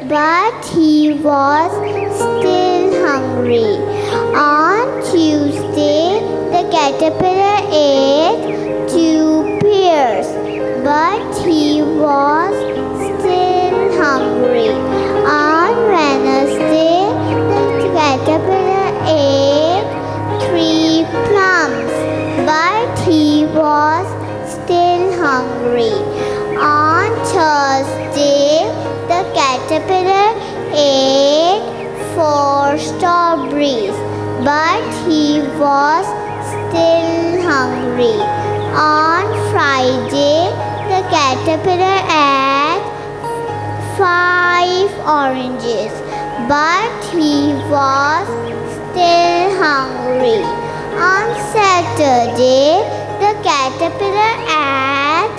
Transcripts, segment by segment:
but he was still hungry. On Tuesday, the caterpillar ate 2 pears, but he was still hungry. On Wednesday, the caterpillar ate 3 plums, but he was still hungry. On Thursday, the caterpillar ate 4 strawberries, but he was still hungry. On Friday, the caterpillar ate 5 oranges, but he was still hungry. On Saturday, the caterpillar ate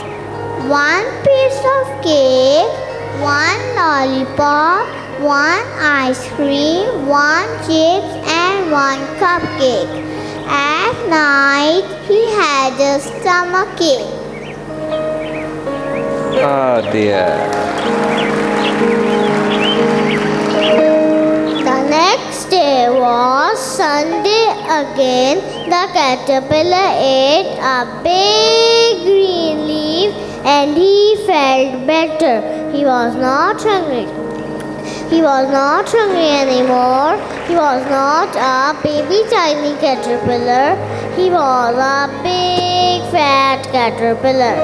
1 piece of cake, 1 lollipop, 1 ice cream, 1 chips and 1 cupcake. At night, he had a stomachache. Oh dear. The next day was Sunday again. The caterpillar ate a big green leaf and he felt better. He was not hungry. He was not hungry anymore. He was not a baby tiny caterpillar. He was a big fat caterpillar.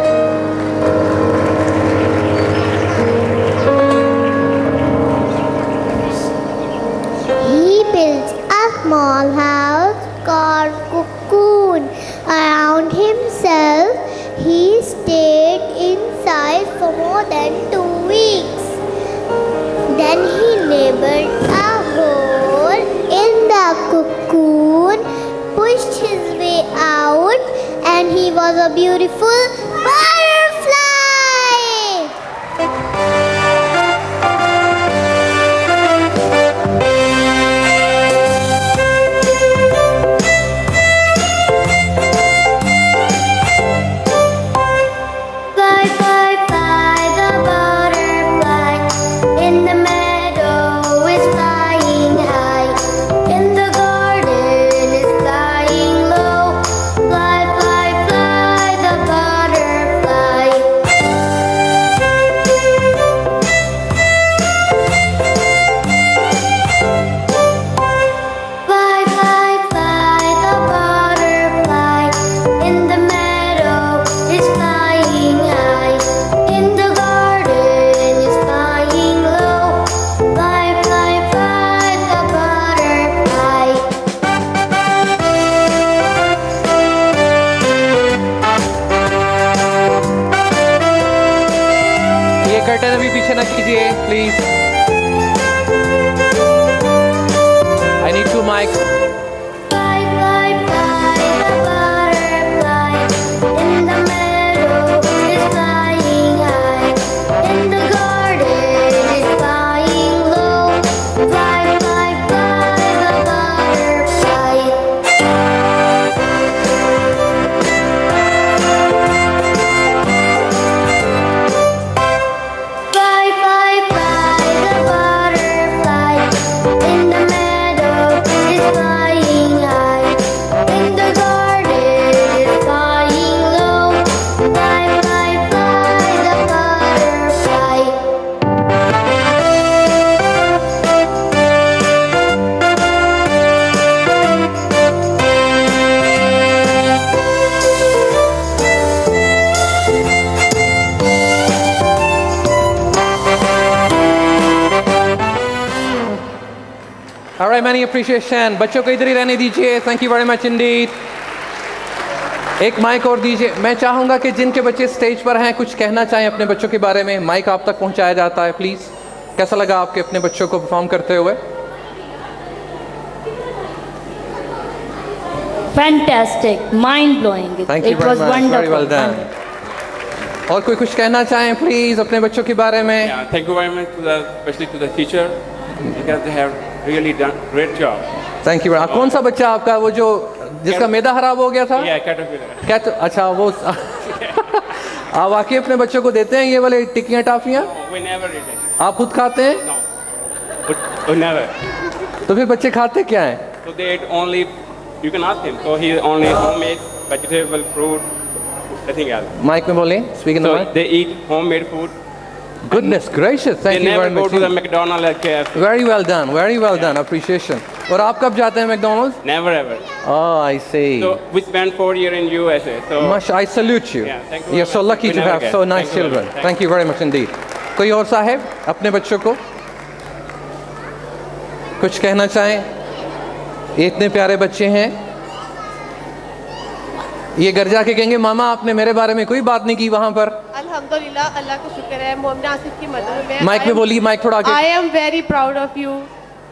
He built a small house called cocoon around himself. He stayed inside for more than 2 weeks. Then he nibbled a hole in the cocoon, pushed his way out, and he was a beautiful butterfly. Fly, fly, fly, the butterfly in the meadow is flying high, in the garden is flying low. Fly, fly, fly, the butterfly. Fly, fly, fly, the butterfly in the meadow is flying high, in the garden is flying low. Fly, fly, fly, the butterfly. ये curtain अभी पीछे ना कीजिए please. I need 2 mics. Fly, fly, fly, the butterfly in the meadow is flying high, in the garden is flying low. Fly, fly, fly, the butterfly. Fly, fly, fly, the butterfly in the meadow is flying high, in the garden is flying low. Fly, fly, fly, the butterfly. All right, many appreciation. बच्चों को इधर ही रहने दीजिए. Thank you very much indeed. एक mic और दीजिए. मैं चाहूँगा कि जिनके बच्चे स्टेज पर हैं कुछ कहना चाहें अपने बच्चों के बारे में, माइक आप तक पहुँचाया जाता है प्लीज़. कैसा लगा आपके अपने बच्चों को परफॉर्म करते हुए? Fantastic, mind-blowing. Thank you It very was much. wonderful. Very well done. और कोई कुछ कहना चाहें प्लीज़ अपने बच्चों के बारे में? Yeah, thank you very much to the, especially to the teacher, because they have really done great job. Thank you. कौन सा बच्चा आपका वो जो जिसका मैदा खराब हो गया था? Yeah, caterpillar. क्या तो अच्छा वो आप वाकई अपने बच्चों को देते हैं ये वाले टिक्कियाँ टाफियाँ? We never did it. आप खुद खाते हैं? No. but never. तो फिर बच्चे खाते क्या हैं? So they eat only, you can ask him. So he only homemade vegetable, fruit, nothing else. Mic में बोलें, speak in the So mic. they eat homemade food. Goodness gracious, They thank you never very go to the much. McDonald's or KFC. Very well done, appreciation. और आप कब जाते हैं McDonald's? Never ever. Oh, I see. So we spent 4 years in USA. So Much, I salute you. Yeah, thank you You're very so much. lucky We to never have get. so nice Thank you very children. much. Thank you very much indeed. कोई और साहब अपने बच्चों को कुछ कहना चाहें? ये इतने प्यारे बच्चे हैं, ये घर जाके कहेंगे मामा आपने मेरे बारे में कोई बात नहीं की वहां पर। अल्हम्दुलिल्लाह, अल्लाह का शुक्र है मोहम्मद आसिफ की मदद में। माइक में बोलिए, माइक थोड़ा आगे। I am very proud of you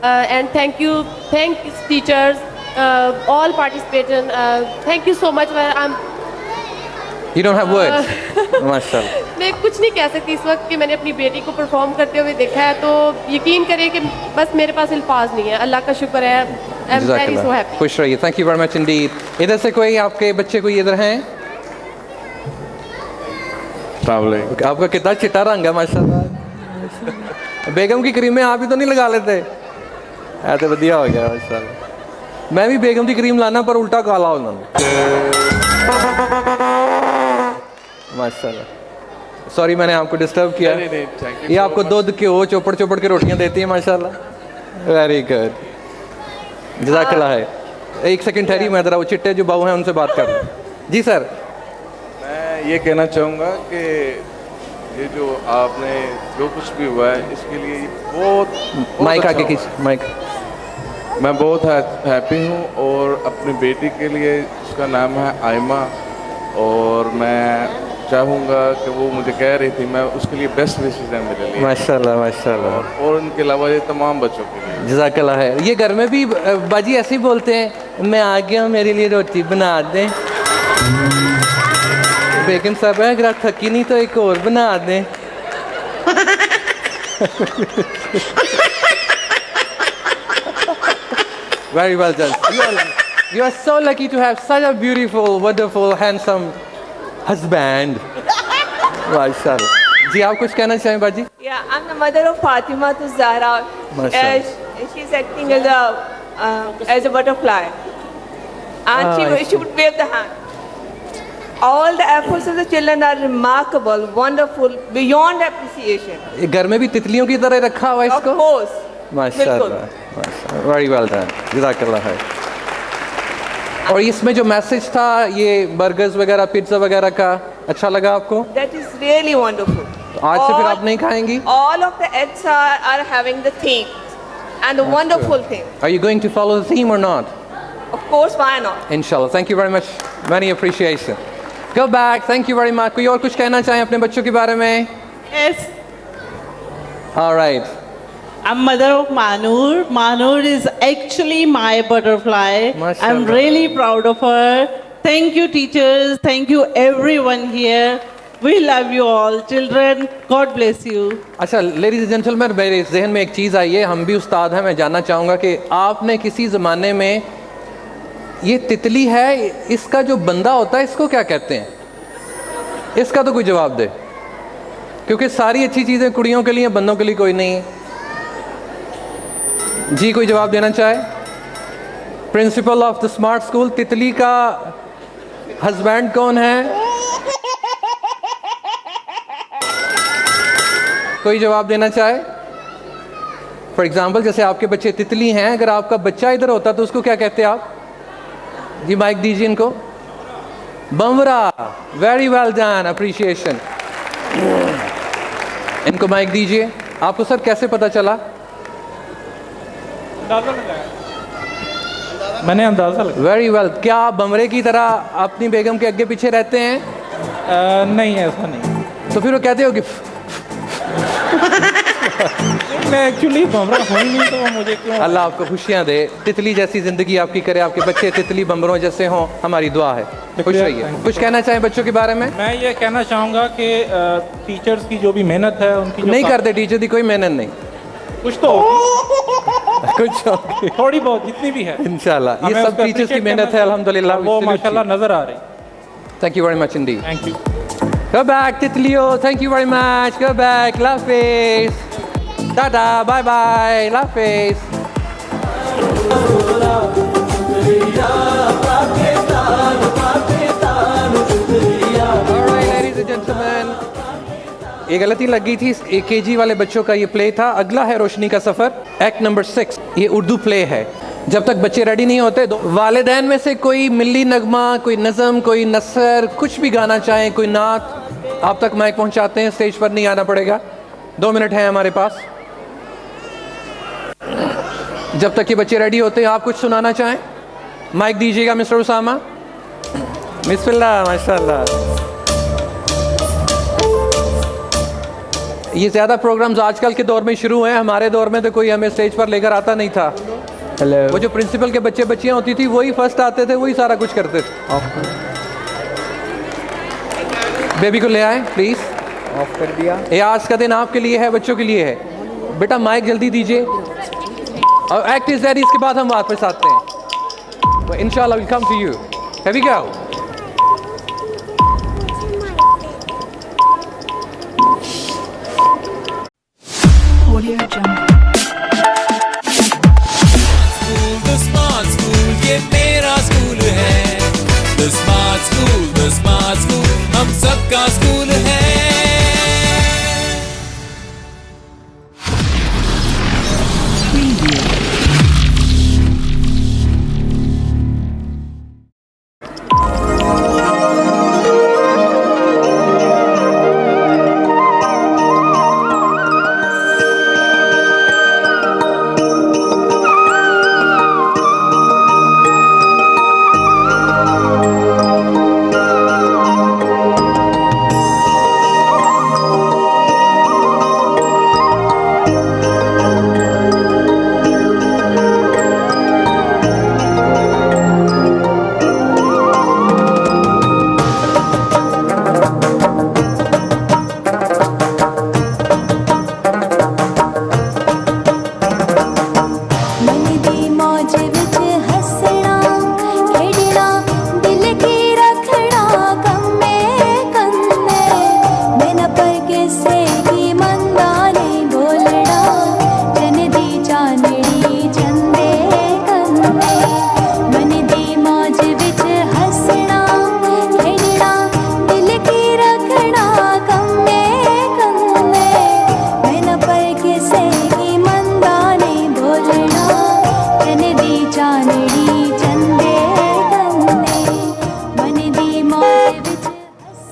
and thank you teachers all participant, thank you so much. You don't have words. माशाल्लाह। मैं कुछ नहीं कह सकती इस वक्त कि मैंने अपनी बेटी को परफॉर्म करते हुए देखा है, तो यकीन करिए कि बस मेरे पास अल्फाज नहीं है। अल्लाह का शुक्र है, आई एम वेरी सो हैप्पी। खुश रहिए, thank you very much Indeed. इधर से कोई आपके बच्चे कोई इधर हैं? आपका कितना चिट्टा रंग है माशाल्लाह। बेगम की क्रीमें आप ही तो नहीं लगा लेते? ऐसे बढ़िया हो गया माशाल्लाह। मैं भी बेगम की क्रीम लाना पर उल्टा काला उन्होंने माशाल्लाह। सॉरी मैंने आपको डिस्टर्ब किया। ये आपको दूध घ्यो चोपड़ चोपड़ के रोटियां देती हैं माशाल्लाह। वेरी गुड, जज़ाकल्लाह है। एक सेकंड ठहरी, मैं जरा वो चिट्टे जो बाबू हैं उनसे बात कर रहा हूं। जी सर। मैं ये कहना चाहूँगा कि ये जो आपने जो कुछ भी हुआ है इसके लिए बहुत माइक अच्छा आगे हुआ। खींच, माइक। मैं बहुत हैप्पी हूँ और अपनी बेटी के लिए, उसका नाम है आयमा, और मैं चाहूँगा कि वो मुझे कह रही थी, मैं उसके लिए बेस्ट विशेष है मेरे लिए माशाल्लाह माशाल्लाह। और उनके अलावा ये तमाम बच्चों के लिए। जज़ाकल्लाह है। ये घर में भी बाजी ऐसे ही बोलते हैं, मैं आ गया हूँ मेरे लिए रोटी बना दें। बेगम साहब अगर आप थकी नहीं तो एक और बना दें। Very well done. You are so lucky to have such a beautiful, wonderful, handsome husband. माशाल्लाह। जी आप कुछ कहना चाहें बाजी? Yeah, I'm the mother of Fatima to Zahra. Mashallah. She's acting as a butterfly, and she would wave the hand. All the efforts of the children are remarkable, wonderful, beyond appreciation. ये घर में भी तितलियों की तरह रखा हुआ है Of इसको? course. माशाल्लाह, माशाल्लाह, वेरी वेल डन, जज़ाकल्लाह है। और इसमें जो मैसेज था ये बर्गर्स वगैरह पिज्ज़ा वगैरह का, अच्छा लगा आपको? That is really wonderful. आज से फिर आप नहीं खाएंगी? All of the ads are having the theme, and the wonderful thing. Are you going to follow the theme or not? Of course, why not? Inshallah. Thank you very much. Many appreciation. Go back. Thank you very much. कोई और कुछ कहना चाहें अपने बच्चों के बारे में? Yes, All right. I'm mother of Manur. Manur is actually my butterfly. Mashallah. I'm really proud of her. Thank you, teachers. Thank you, everyone here. We love you all. Children, God bless you. अच्छा ladies and gentleman, मेरे जहन में एक चीज़ आई है, हम भी उस्ताद हैं, मैं जानना चाहूँगा कि आपने किसी ज़माने में ये तितली है, इसका जो बंदा होता है इसको क्या कहते हैं? इसका तो कोई जवाब दे, क्योंकि सारी अच्छी चीज़ें कुड़ियों के लिए, बंदों के लिए कोई नहीं। जी कोई जवाब देना चाहे? Principle of the smart school, तितली का हस्बैंड कौन है? कोई जवाब देना चाहे? फॉर एग्जाम्पल जैसे आपके बच्चे तितली हैं, अगर आपका बच्चा इधर होता तो उसको क्या कहते आप? जी माइक दीजिए इनको। बमरा, वेरी वेल डन, अप्रिशिएशन। इनको माइक दीजिए। आपको सर कैसे पता चला? मैंने अंदाज़ा लगा। Very well. क्या आप बमरे की तरह अपनी बेगम के आगे पीछे रहते हैं? नहीं, ऐसा नहीं। तो फिर वो कहते हो कि मैं एक्चुअली बमरा हूँ ही नहीं, तो मुझे क्यों? अल्लाह आपको खुशियाँ दे, तितली जैसी ज़िंदगी आपकी करे, आपके बच्चे तितली बमरों जैसे हों, हमारी दुआ है। खुश रहिए। कुछ कहना चाहें बच्चों के बारे में? मैं ये कहना चाहूँगा कि टीचर्स की जो भी मेहनत है उनकी जो नहीं करते टीचर की कोई मेहनत नहीं, कुछ तो होगी, कुछ होगी। थोड़ी बहुत जितनी भी है इंशाल्लाह ये हमें सब उसको टीचर्स की appreciate मेहनत है, करना अल्हम्दुलिल्लाह। चाहिए। वो माशाल्लाह नजर आ रही। Thank you very much indeed. Thank you. Go back, तितलियों, thank you very much. Go back, love face. Tata, bye bye, अल्लाह हाफिज़। Alright, ladies and gentlemen, ये गलती लग गई थी। KG वाले बच्चों का ये प्ले था। अगला है रोशनी का सफ़र, एक्ट नंबर 6। ये उर्दू प्ले है। जब तक बच्चे रेडी नहीं होते, वालिदैन में से कोई मिल्ली नगमा, कोई नज़म, कोई नसर, कुछ भी गाना चाहें, कोई नात, आप तक माइक पहुंचाते हैं। स्टेज पर नहीं आना पड़ेगा। 2 मिनट हैं हमारे पास। जब तक ये बच्चे रेडी होते हैं, आप कुछ सुनाना चाहें, माइक दीजिएगा मिस्टर उसामा। बिस्मिल्लाह, माशाल्लाह। ये ज़्यादा प्रोग्राम्स आजकल के दौर में शुरू हैं। हमारे दौर में तो कोई हमें स्टेज पर लेकर आता नहीं था। वो जो प्रिंसिपल के बच्चे बच्चियाँ होती थी, वही फर्स्ट आते थे, वही सारा कुछ करते थे। बेबी को ले आए प्लीज़। ऑफ कर दिया। ये आज का दिन आपके लिए है, बच्चों के लिए है। बेटा माइक जल्दी दीजिए। और एक्ट इज रेडी, इसके बाद हम वापस आते हैं। इंशाल्लाह will come to you. Here we go. Audio Jungle. The smart school, ये मेरा स्कूल है। The smart school, हम सबका स्कूल है।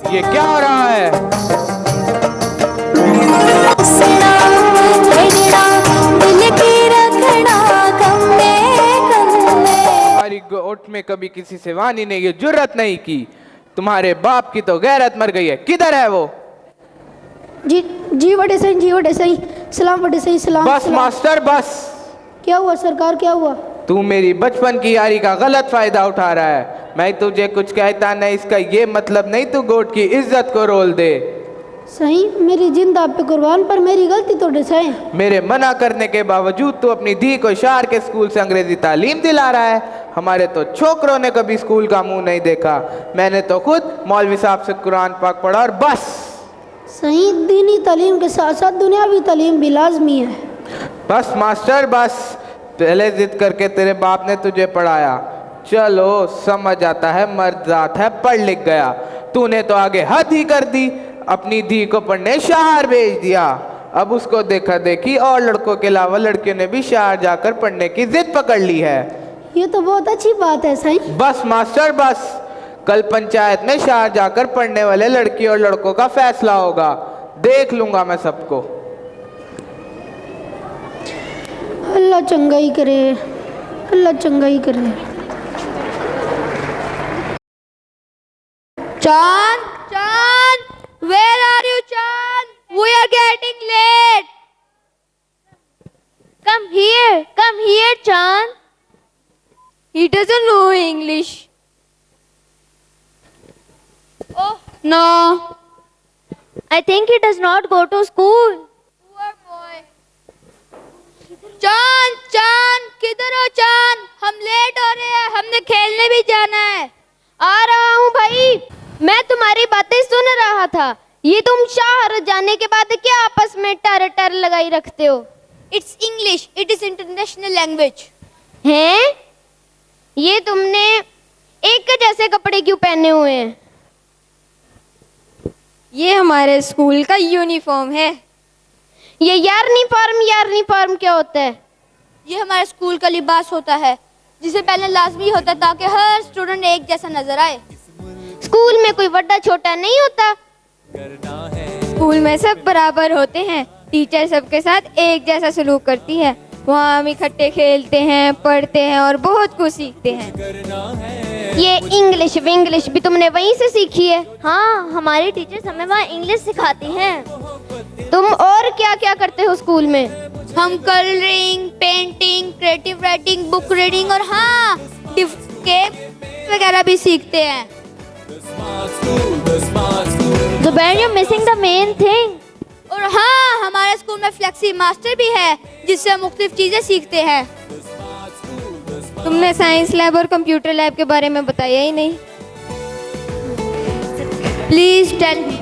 ये क्या हो रहा है? हमारी गोट में कभी किसी से वानी ने ये जुर्रत नहीं की। तुम्हारे बाप की तो गैरत मर गई है। किधर है वो? जी बड़े सही सलाम बड़े सही सलाम। बस सलाम। मास्टर बस। क्या हुआ सरकार, क्या हुआ? तू मेरी बचपन की यारी का गलत फायदा उठा रहा है। मैं तुझे कुछ कहता नहीं, इसका ये मतलब नहीं तू गोट की इज्जत को रोल दे। सही, मेरी जिंद आप पे कुर्बान, पर मेरी गलती थोड़े सही। मेरे मना करने के बावजूद तू अपनी धी को शहर के स्कूल से अंग्रेजी तालीम दिला रहा है। हमारे तो छोकरों ने कभी स्कूल का मुंह नहीं देखा। मैंने तो खुद मौलवी साहब से कुरान पाक पढ़ा और बस। सही, दीनी तालीम के साथ साथ दुनियावी तालीम भी लाजमी है। बस मास्टर बस। पहले जिद करके तेरे बाप ने तुझे पढ़ाया, चलो समझ आता है, मर्द जात है, पढ़ लिख गया। तूने तो आगे हद ही कर दी, अपनी धी को पढ़ने शहर भेज दिया। अब उसको देखा देखी और लड़कों के अलावा लड़कियों ने भी शहर जाकर पढ़ने की जिद पकड़ ली है। ये तो बहुत अच्छी बात है सही। बस मास्टर बस। कल पंचायत में शहर जाकर पढ़ने वाले लड़की और लड़कों का फैसला होगा। देख लूंगा मैं सबको। अल्लाह चंगाई करे, अल्लाह चंगाई करे। Chan, Chan, where are you, Chan? We are getting late. Come here, Chan. He doesn't know English. Oh, no. I think he does not go to school. Poor boy. Chan, किधर हो Chan? हम late हो रहे हैं, हमने खेलने भी जाना है। आ रहा हूँ भाई। मैं तुम्हारी बातें सुन रहा था। ये तुम शहर जाने के बाद क्या आपस में टर टर लगाई रखते हो? It's English, it is international language. हैं? ये तुमने एक जैसे कपड़े क्यों पहने हुए हैं? ये हमारे स्कूल का यूनिफॉर्म है। ये यार्निफॉर्म क्या होता है? ये हमारे स्कूल का लिबास होता है, जिसे पहनना लाजमी होता है ताकि हर स्टूडेंट एक जैसा नजर आए। स्कूल में कोई बड़ा छोटा नहीं होता? स्कूल में सब बराबर होते हैं, टीचर सबके साथ एक जैसा सलूक करती है। वहाँ हम इकट्ठे खेलते हैं, पढ़ते हैं और बहुत कुछ सीखते हैं। ये इंग्लिश भी तुमने वहीं से सीखी है? हाँ, हमारी टीचर्स हमें वहाँ इंग्लिश सिखाती हैं। तुम और क्या क्या करते हो स्कूल में? हम colouring, painting, creative writing, book reading और हाँ के वगैरह भी सीखते हैं। Zubair, you're missing the main thing. और हाँ, हमारे स्कूल में फ्लेक्सी मास्टर भी है, जिससे हम मुख्तलिफ चीजें सीखते हैं। तुमने साइंस लैब और कंप्यूटर लैब के बारे में बताया ही नहीं। Please tell me.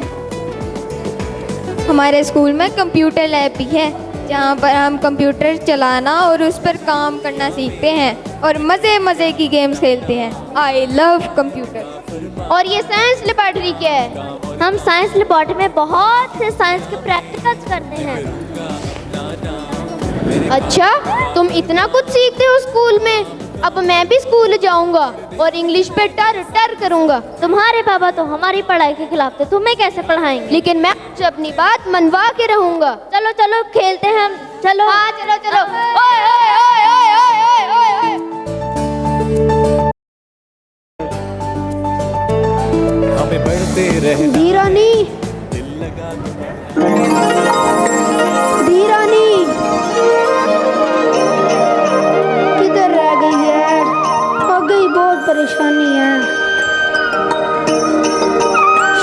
हमारे स्कूल में कंप्यूटर लैब भी है, जहाँ पर हम कंप्यूटर चलाना और उस पर काम करना सीखते हैं और मज़े मज़े की गेम्स खेलते हैं। I love computer. और ये साइंस लेबोरेटरी क्या है? हम साइंस लेबोरेटरी में बहुत से साइंस के प्रैक्टिकल्स करते हैं। अच्छा, तुम इतना कुछ सीखते हो स्कूल में? अब मैं भी स्कूल जाऊंगा और इंग्लिश पे टर टर करूंगा। तुम्हारे पापा तो हमारी पढ़ाई के खिलाफ थे, तुम्हें कैसे पढ़ाएंगे? लेकिन मैं अपनी बात मनवा के रहूंगा। चलो चलो खेलते हैं हम। चलो। हाँ चलो चलो। ओए ओए ओए ओए ओए ओए ओए। हमें बढ़ते रहे। धीरानी, धीरानी किधर रह गई है? आ गई, बहुत परेशानी है।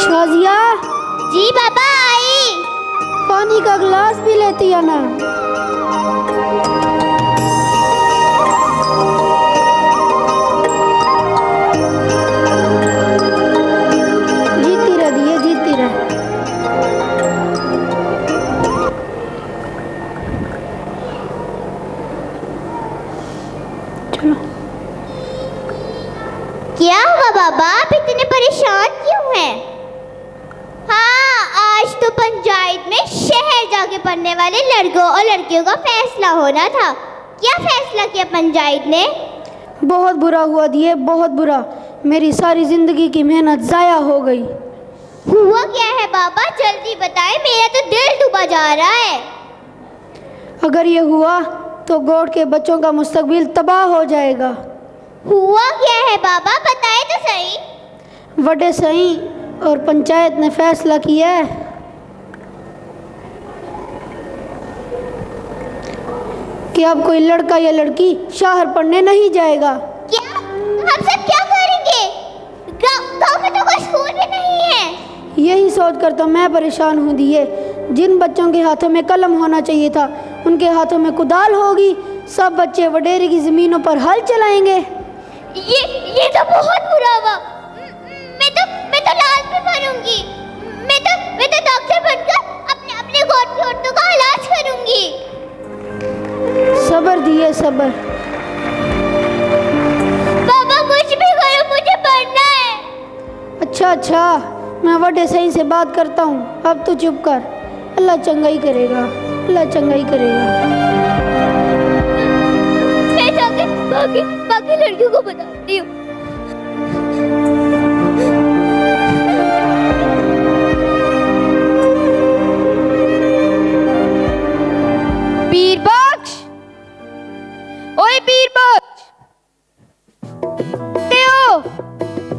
शाजिया। जी पापा, आई। पानी का गिलास भी लेती है ना? जीती रह दिए, जीती रह। चलो। क्या हुआ बाबा, आप इतने परेशान क्यों हैं? हाँ, आज तो पंचायत में शहर जाके पढ़ने वाले लड़कों और लड़कियों का फैसला होना था। क्या फैसला किया पंचायत ने? बहुत बुरा हुआ दिए, बहुत बुरा। मेरी सारी जिंदगी की मेहनत जाया हो गई। हुआ क्या है बाबा, जल्दी बताएं, मेरा तो दिल डूबा जा रहा है। अगर ये हुआ तो गोड के बच्चों का मुस्तकबिल तबाह हो जाएगा। हुआ क्या है बाबा, बताएं तो सही। वडे सही और पंचायत ने फैसला किया है कि अब कोई लड़का या लड़की शहर पढ़ने नहीं जाएगा। क्या? हम सब क्या करेंगे? गाँव में तो कोई स्कूल भी नहीं है। यही सोचकर तो मैं परेशान हूँ दिए। जिन बच्चों के हाथों में कलम होना चाहिए था, उनके हाथों में कुदाल होगी। सब बच्चे वडेरे की ज़मीनों पर हल चलाएंगे। ये तो बहुत बुरा हुआ। मैं तो लाज में मरूंगी। मैं तो डॉक्टर बनकर अपने गॉड की औरतों का इलाज करूंगी। सब्र दिए, सब्र। पापा कुछ भी करो, मुझे पढ़ना है। अच्छा, मैं वडे सही से बात करता हूँ। अब तो चुप कर। अल्लाह चंगाई करेगा, अल्लाह चंगाई करेगा। मैं जाकर बाकी लड़कियों को बताती हूँ। पीर बख्श, ओए पीर बख्श।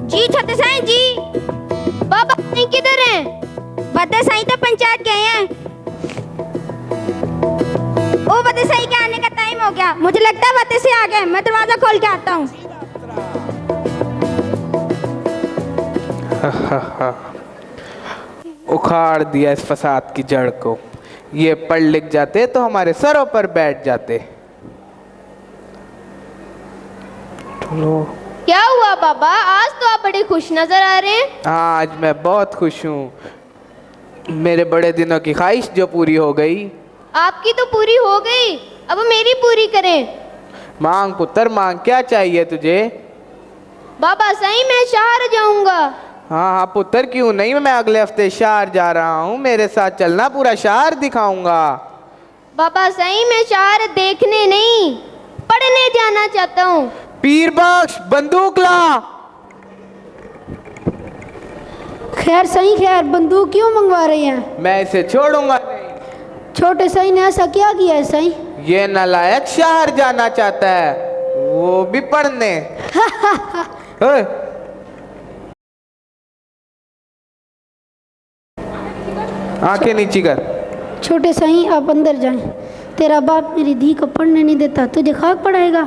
जी छत्ते साईं जी। बाबा नहीं किधर हैं? बदे साईं तो पंचायत गए हैं। ओ बदे साईं के आने का टाइम हो गया, मुझे लगता है बदे से आ गए। मैं दरवाजा खोल के आता हूँ। उखाड़ दिया इस फसाद की जड़ को। ये पढ़ लिख जाते तो हमारे सरों पर बैठ जाते। चलो। क्या हुआ बाबा, आज तो आप बड़े खुश नजर आ रहे हैं। आज मैं बहुत खुश हूँ। मेरे बड़े दिनों की ख्वाहिश जो पूरी हो गई। आपकी तो पूरी हो गई, अब मेरी पूरी करें। मांग पुत्र मांग, क्या चाहिए तुझे? बाबा सही मैं शहर जाऊंगा। हाँ हाँ पुत्र, क्यों नहीं, मैं अगले हफ्ते शहर जा रहा हूँ, मेरे साथ चलना, पूरा शहर दिखाऊंगा। बाबा सही मैं शहर देखने नहीं, पढ़ने जाना चाहता हूँ। पीर बख्श बंदूक ला। खैर सही, खैर बंदूक क्यों मंगवा रहे हैं? मैं इसे छोड़ूंगा नहीं। छोटे सही ने ऐसा क्या किया है सही? ये नालायक शहर जाना चाहता है, वो भी पढ़ने। ओए, आंखें नीची कर। छोटे सही आप अंदर जाएं। तेरा बाप मेरी धी को पढ़ने नहीं देता, तुझे खाक पड़ाएगा।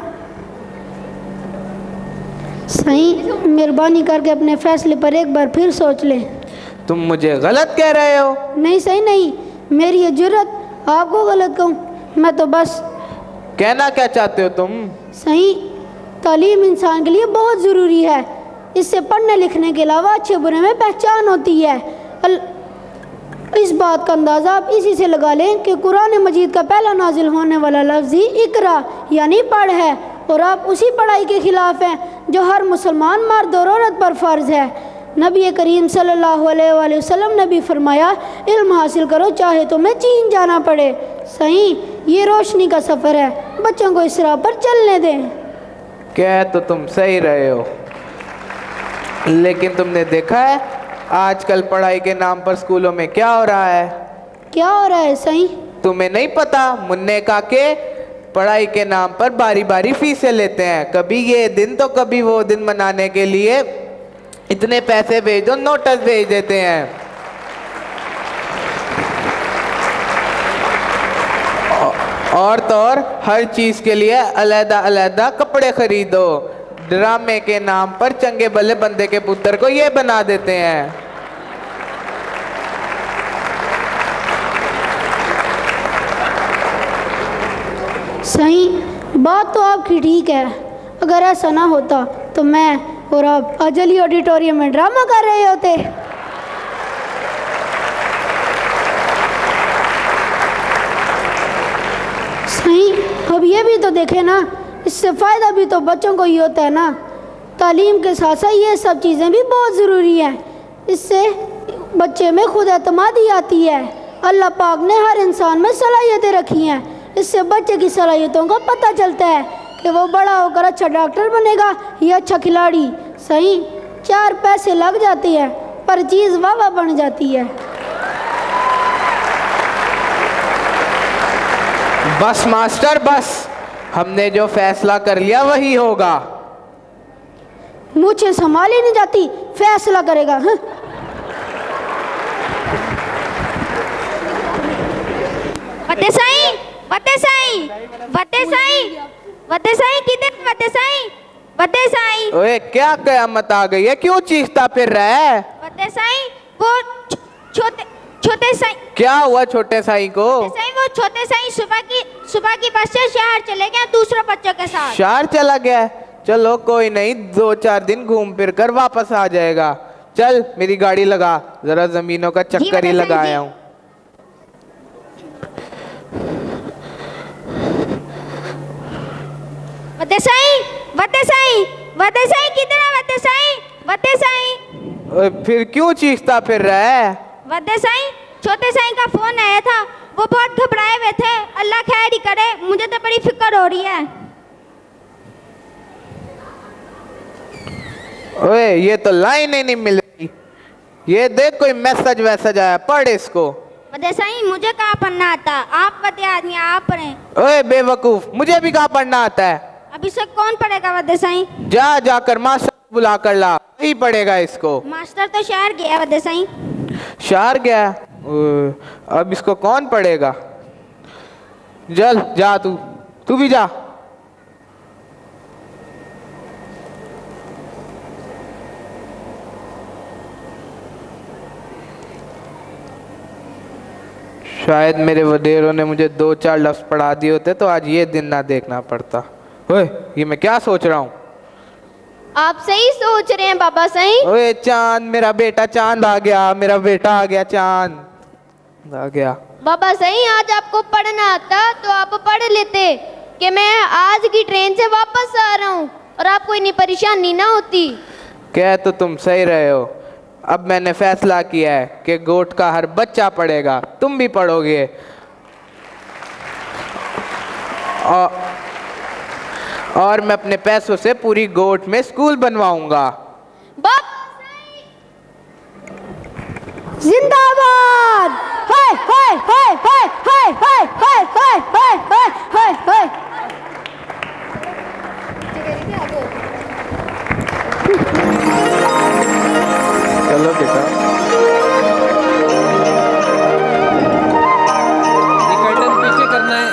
सही मेहरबानी करके अपने फैसले पर एक बार फिर सोच ले। तुम मुझे गलत कह रहे हो। नहीं सही नहीं, मेरी ये जुर्रत, आपको गलत कहूँ? मैं तो बस। कहना क्या चाहते हो तुम? सही तालीम इंसान के लिए बहुत ज़रूरी है, इससे पढ़ने लिखने के अलावा अच्छे बुरे में पहचान होती है। इस बात का अंदाज़ा आप इसी से लगा लें कि कुरान मजीद का पहला नाजिल होने वाला लफ्ज़ ही इकरा यानी पढ़ है, और आप उसी पढ़ाई के ख़िलाफ़ हैं जो हर मुसलमान मर्द और औरत पर फ़र्ज़ है। नबी करीम सल्लल्लाहु अलैहि वसल्लम ने भी फरमाया, इल्म हासिल करो चाहे तुम्हें चीन जाना पड़े। सही ये रोशनी का सफ़र है, बच्चों को इस राह पर चलने दें। कह तो तुम सही रहे हो, लेकिन तुमने देखा है आजकल पढ़ाई के नाम पर स्कूलों में क्या हो रहा है? क्या हो रहा है सही? तुम्हें नहीं पता? मुन्ने काके पढ़ाई के नाम पर बारी बारी फीसें लेते हैं, कभी ये दिन तो कभी वो दिन मनाने के लिए इतने पैसे भेज दो, नोटिस भेज देते हैं। और तो और हर चीज़ के लिए अलग अलग कपड़े खरीदो, ड्रामे के नाम पर चंगे भले बंदे के पुत्र को ये बना देते हैं। सही बात तो आपकी ठीक है, अगर ऐसा ना होता तो मैं और आप अजली ऑडिटोरियम में ड्रामा कर रहे होते। सही अब ये भी तो देखे ना, इससे फ़ायदा भी तो बच्चों को ही होता है ना। तालीम के साथ साथ ये सब चीज़ें भी बहुत ज़रूरी हैं, इससे बच्चे में खुद एतमादी आती है। अल्लाह पाक ने हर इंसान में सलाहियतें रखी हैं, इससे बच्चे की सलाहियतों का पता चलता है कि वो बड़ा होकर अच्छा डॉक्टर बनेगा या अच्छा खिलाड़ी। सही 4 पैसे लग जाते हैं पर चीज़ वाह बन जाती है। बस मास्टर बस, हमने जो फैसला कर लिया वही होगा। मुझे संभाली नहीं जाती, फैसला करेगा। हाँ? वते साईं, वते साईं, वते साईं, वते साईं किधर? वते साईं, वते साईं। ओए क्या कयामत आ गई है, क्यों चीखता फिर रहा है? वते साईं वो छोटे साईं। क्या हुआ छोटे साईं को? साईं वो छोटे साईं सुबह की बस से शहर चले गए दूसरे बच्चों के साथ। शहर चला गया? चलो कोई नहीं, 2-4 दिन घूम फिर कर वापस आ जाएगा। चल मेरी गाड़ी लगा, जरा जमीनों का चक्कर ही लगा आया हूँ। वते साईं, वते साईं, वते साईं किधर है? वते साईं, वते साईं। फिर क्यों चीखता फिर रहा है? वते साईं छोटे साईं का फोन आया था, वो बहुत घबराए हुए थे। अल्लाह खैर ही करे, मुझे तो बड़ी फिक्र हो रही है। ओए ये तो लाइन ही नहीं मिल रही, ये देख कोई मैसेज वैसेज आया, पढ़ इसको। वते साईं मुझे कहाँ पढ़ना आता, आप वते आदमी आप पढ़ें। ओए बेवकूफ, मुझे भी कहाँ पढ़ना आता है? अभी से कौन पढ़ेगा वते साईं? जा जाकर मास्टर बुला कर ला, वही पढ़ेगा इसको। मास्टर तो शहर गया वते साईं। शहर गया? अब इसको कौन पढ़ेगा? चल जा, तू भी जा। शायद मेरे वडेरों ने मुझे 2-4 लफ्ज़ पढ़ा दिए होते तो आज ये दिन ना देखना पड़ता। ओए ये मैं क्या सोच रहा हूँ? आप सही सोच रहे हैं बाबा सही। ओए चांद, मेरा बेटा चांद आ गया, मेरा बेटा आ गया चांद। आ गया। बाबा सही आज आपको पढ़ना आता तो आप पढ़ लेते कि मैं आज की ट्रेन से वापस आ रहा हूँ और आपको इतनी परेशानी ना होती। कह तो तुम सही रहे हो। अब मैंने फैसला किया है कि गोट का हर बच्चा पढ़ेगा, तुम भी पढ़ोगे। और मैं अपने पैसों से पूरी गोट में स्कूल बनवाऊंगा। जिंदाबाद! हाय हाय हाय हाय हाय हाय हाय हाय हाय हाय हाय हाय। चलो बेटा, ये कर्टन पीछे करना है।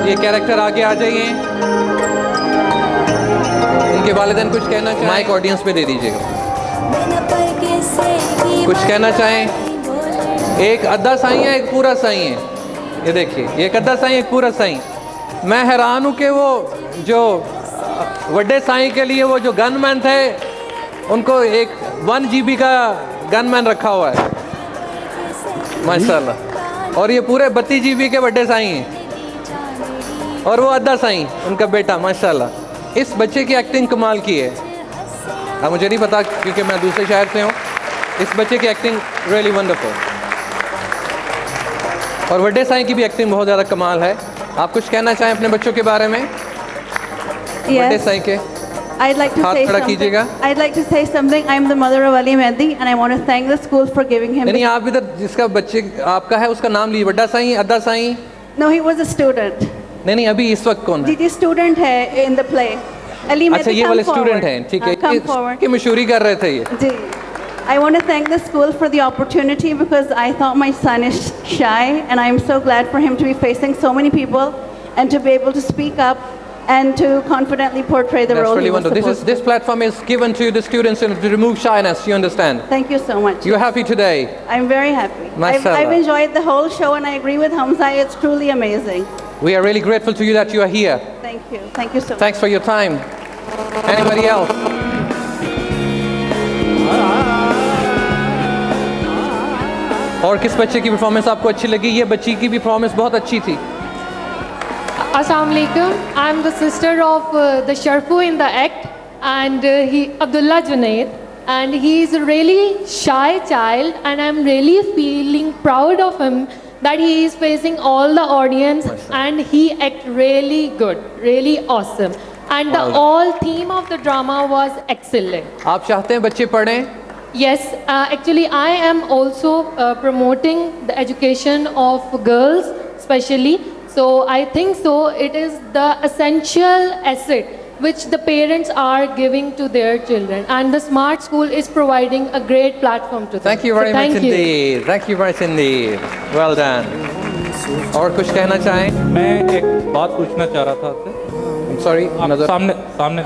ये कैरेक्टर आगे आ जाइए। इनके वालिदैन कुछ कहना चाहें, माइक ऑडियंस में दे दीजिएगा। कुछ कहना चाहें। एक अद्धा साई है, एक पूरा साई है। ये देखिए, एक अद्धा साई, एक पूरा साई। मैं हैरान हूँ कि वो जो वड्डे साई के लिए वो जो गनमैन थे, उनको एक 1 GB का गनमैन रखा हुआ है माशाल्लाह। और ये पूरे 32 GB के वड्डे साई हैं। और वो अद्दा साई उनका बेटा माशाल्लाह। इस बच्चे की एक्टिंग कमाल की है। अब मुझे नहीं पता क्योंकि मैं दूसरे शहर से हूँ। इस बच्चे की एक्टिंग रियली वंडरफुल। और वड्डे साई की भी एक्टिंग बहुत ज़्यादा कमाल है। आप कुछ कहना चाहें अपने बच्चों के बारे में? वड्डे साई के I'd like to हाथ say खड़ा something. कीजिएगा। I'd like to say something. I'm the mother of Ali Mehdi, and I want to thank the school for giving him. नहीं, आप इधर जिसका बच्चे आपका है उसका नाम लीजिए। वड्डा साई, अद्दा Sai? No, he was a student. नहीं, अभी इस वक्त कौन है? जी student है in the play. Ali Mehdi, अच्छा, ये वाले स्टूडेंट हैं, ठीक है। Come forward. कि मशहूरी कर रहे थे ये। जी, I want to thank the school for the opportunity because I thought my son is shy, and I'm so glad for him to be facing so many people and to be able to speak up and to confidently portray the That's role really he was wonderful. supposed This platform is given to the students to remove shyness. You understand? Thank you so much. You're happy today? I'm very happy. Mashallah. I've enjoyed the whole show, and I agree with Hamza. It's truly amazing. We are really grateful to you that you are here. Thank you. Thank you so much. Thanks for your time. Anybody else? और किस बच्चे की performance आपको अच्छी लगी? ये बच्ची की भी परफॉर्मेंस बहुत अच्छी थी। Assalamu alaikum. I'm the sister of the Sharfu in the act, and he Abdullah Junaid, and he is a really shy child, and I'm really feeling proud of him that he is facing all the audience, and he act really good, really awesome, and the all theme of the drama was excellent. आप चाहते हैं बच्चे पढ़ें? Yes, actually I am also promoting the education of girls especially. So I think so it is the essential asset which the parents are giving to their children, and the smart school is providing a great platform to them. Thank you very So much thank you. indeed. Thank you very much indeed. Well done. और कुछ कहना चाहें? मैं एक बात पूछना चाह रहा था आपसे। I'm sorry. सामने।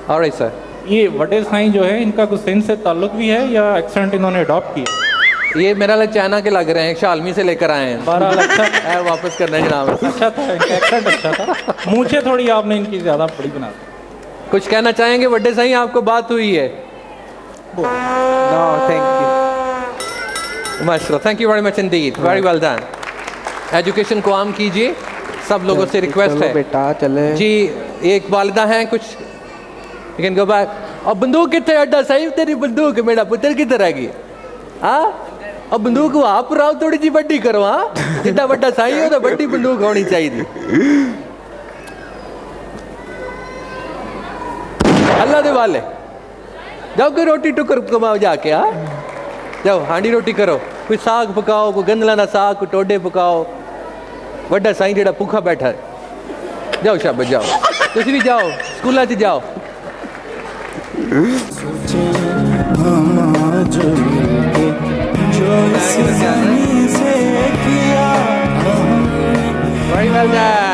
All right sir. ये वड्डे साईं जो है, इनका कुछ सिंध से ताल्लुक भी है या एक्सेंट इन्होंने अडॉप्ट किया? ये मेरा लग चाइना के लग रहे हैं, शालमी से लेकर आए हैं। अच्छा वापस करना है जनाब। अच्छा था, इनका एक्सेंट अच्छा था। मूंछें थोड़ी आपने इनकी ज़्यादा बड़ी बना दी। कुछ कहना चाहेंगे वड्डे साईं? आपको बात हुई है? No, thank you. माशाल्लाह, thank you very much indeed. Very well done. Education को आम कीजिए, सब लोगों से रिक्वेस्ट है। बेटा चले जी, एक वालिदा हैं कुछ। You can go back. अब बंदूक कितने अड्डा साईं? तेरी बंदूक मेरा पुत्र किधर है गई? हाँ, अब बंदूक आप राव थोड़ी जी बड्डी करो। हाँ, जितना बड्डा साईं हो तो बड्डी बंदूक होनी चाहिए। अल्लाह दे वाले जाओ, कोई रोटी टुकर कमाओ जाके। हाँ, जाओ हांडी रोटी करो, कोई साग पकाओ, कोई गंदला ना साग, कोई टोडे पकाओ। बड्डा साईं जेड़ा भूखा बैठा है। जाओ शाबाश, जाओ तुसी भी जाओ, स्कूल च जाओ। Very well done.